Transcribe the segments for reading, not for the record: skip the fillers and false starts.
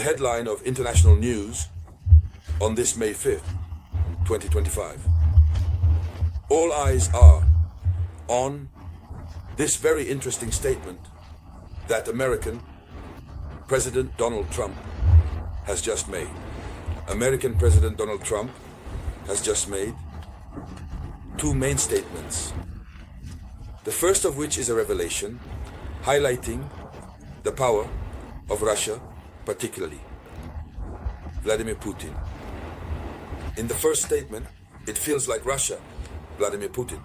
the headline of international news on this May 5th, 2025. All eyes are on this very interesting statement that American President Donald Trump has just made. American President Donald Trump has just made two main statements. The first of which is a revelation highlighting the power of Russia, particularly Vladimir Putin. In the first statement, it feels like Russia, Vladimir Putin,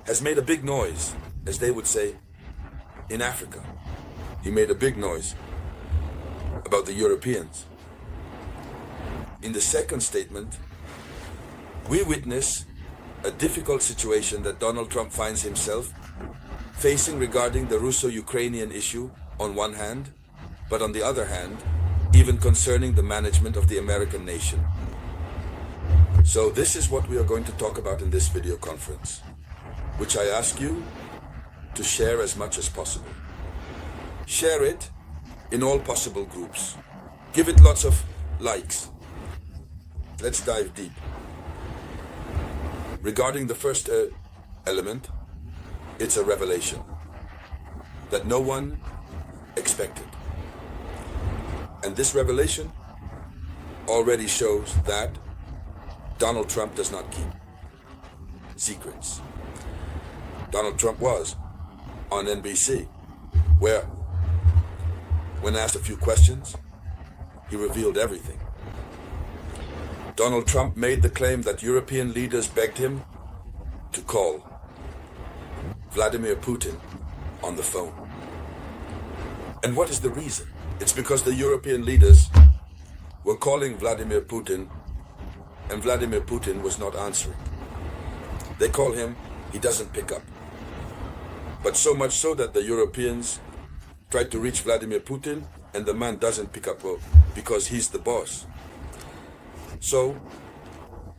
has made a big noise, as they would say, in Africa. He made a big noise about the Europeans. In the second statement, we witness a difficult situation that Donald Trump finds himself facing regarding the Russo-Ukrainian issue on one hand, but on the other hand, even concerning the management of the American nation. So this is what we are going to talk about in this video conference, which I ask you to share as much as possible. Share it in all possible groups. Give it lots of likes. Let's dive deep. Regarding the first element, it's a revelation that no one expected. And this revelation already shows that Donald Trump does not keep secrets. Donald Trump was on NBC, where, when asked a few questions, he revealed everything. Donald Trump made the claim that European leaders begged him to call Vladimir Putin on the phone. And what is the reason? It's because the European leaders were calling Vladimir Putin, and Vladimir Putin was not answering. They call him, he doesn't pick up. But so much so that the Europeans tried to reach Vladimir Putin, and the man doesn't pick up because he's the boss. So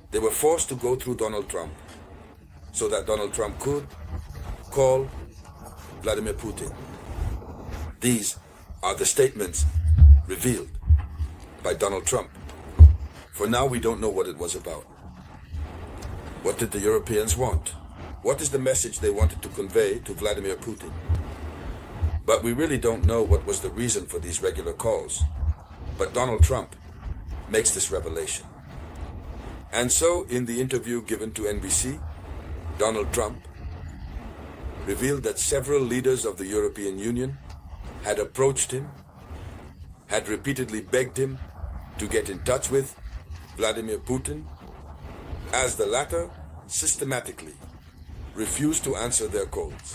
they were forced to go through Donald Trump so that Donald Trump could call Vladimir Putin. These are the statements revealed by Donald Trump. For now, we don't know what it was about. What did the Europeans want? What is the message they wanted to convey to Vladimir Putin? But we really don't know what was the reason for these regular calls. But Donald Trump makes this revelation. And so, in the interview given to NBC, Donald Trump revealed that several leaders of the European Union had approached him, had repeatedly begged him to get in touch with Vladimir Putin, as the latter systematically refused to answer their calls.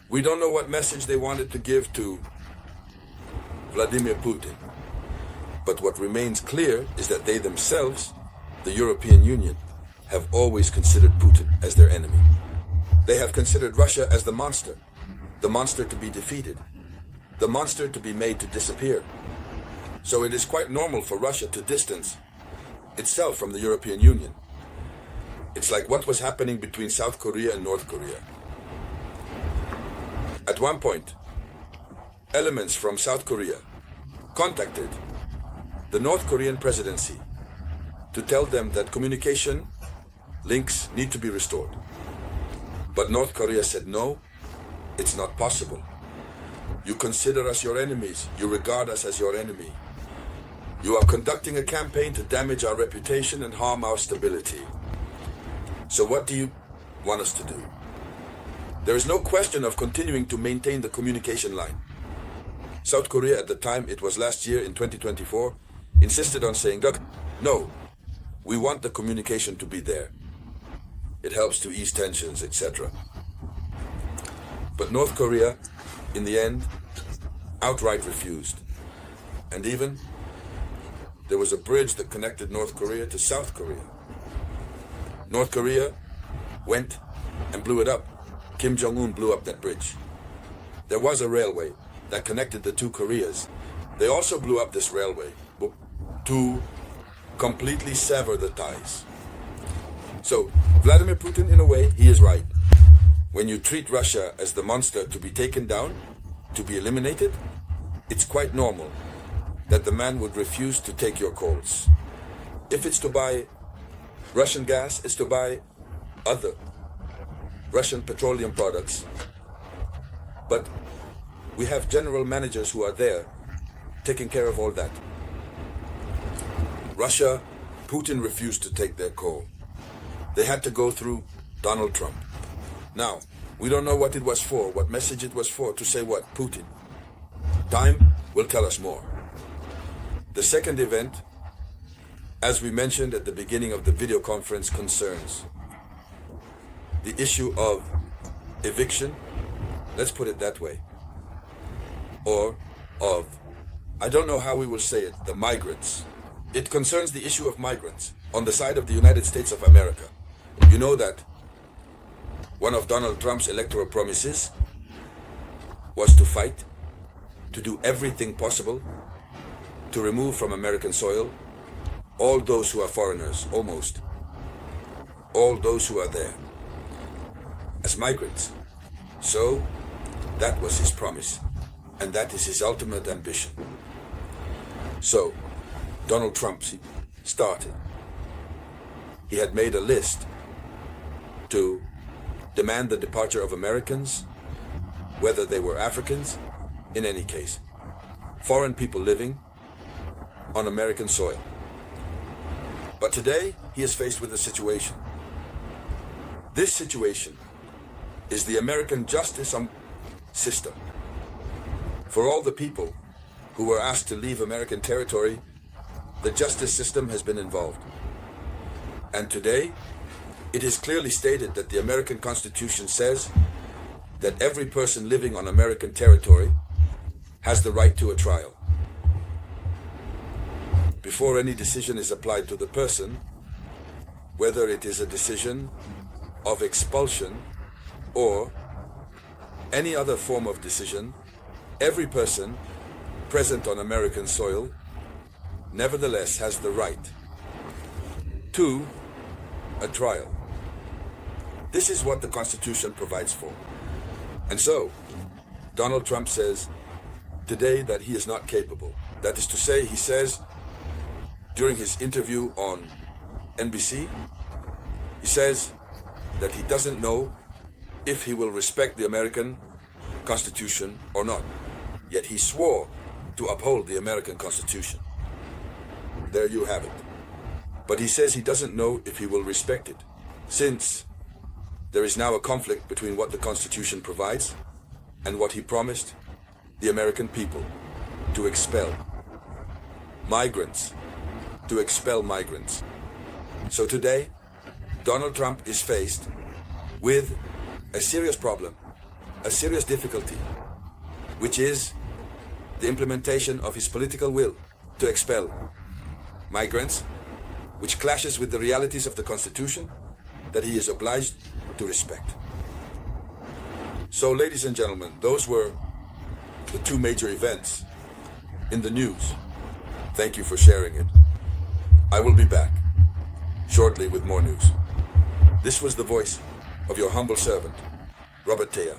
We don't know what message they wanted to give to Vladimir Putin, but what remains clear is that they themselves, the European Union, have always considered Putin as their enemy. They have considered Russia as the monster to be defeated, the monster to be made to disappear. So it is quite normal for Russia to distance itself from the European Union. It's like what was happening between South Korea and North Korea. At one point, elements from South Korea contacted the North Korean presidency to tell them that communication links need to be restored. But North Korea said, no, it's not possible. You consider us your enemies. You regard us as your enemy. You are conducting a campaign to damage our reputation and harm our stability. So what do you want us to do? There is no question of continuing to maintain the communication line. South Korea at the time, it was last year in 2024, insisted on saying, look, no, we want the communication to be there. It helps to ease tensions, etc. But North Korea, in the end, outright refused. And even, there was a bridge that connected North Korea to South Korea. North Korea went and blew it up. Kim Jong-un blew up that bridge. There was a railway that connected the two Koreas. They also blew up this railway to completely sever the ties. So, Vladimir Putin, in a way, he is right. When you treat Russia as the monster to be taken down, to be eliminated, it's quite normal that the man would refuse to take your calls. If it's to buy Russian gas, it's to buy other Russian petroleum products. But we have general managers who are there taking care of all that. Russia, Putin refused to take their call. They had to go through Donald Trump. Now, we don't know what it was for, what message it was for, to say what? Putin. Time will tell us more. The second event, as we mentioned at the beginning of the video conference, concerns the issue of eviction, let's put it that way, or of, I don't know how we will say it, the migrants. It concerns the issue of migrants on the side of the United States of America. You know that one of Donald Trump's electoral promises was to fight, to do everything possible to remove from American soil all those who are foreigners, almost all those who are there as migrants. So that was his promise, and that is his ultimate ambition. So Donald Trump started. He had made a list to demand the departure of Americans, whether they were Africans, in any case, foreign people living on American soil. But today, he is faced with a situation. This situation is the American justice system. For all the people who were asked to leave American territory, the justice system has been involved. And today, it is clearly stated that the American Constitution says that every person living on American territory has the right to a trial. Before any decision is applied to the person, whether it is a decision of expulsion or any other form of decision, every person present on American soil nevertheless has the right to a trial. This is what the Constitution provides for. And so, Donald Trump says today that he is not capable. That is to say, he says during his interview on NBC, he says that he doesn't know if he will respect the American Constitution or not. Yet he swore to uphold the American Constitution. There you have it. But he says he doesn't know if he will respect it, since there is now a conflict between what the Constitution provides and what he promised the American people to expel migrants, So today, Donald Trump is faced with a serious problem, a serious difficulty, which is the implementation of his political will to expel migrants, which clashes with the realities of the Constitution that he is obliged to respect. So, ladies and gentlemen, those were the two major events in the news. Thank you for sharing it. I will be back shortly with more news. This was the voice of your humble servant, Robert Théa.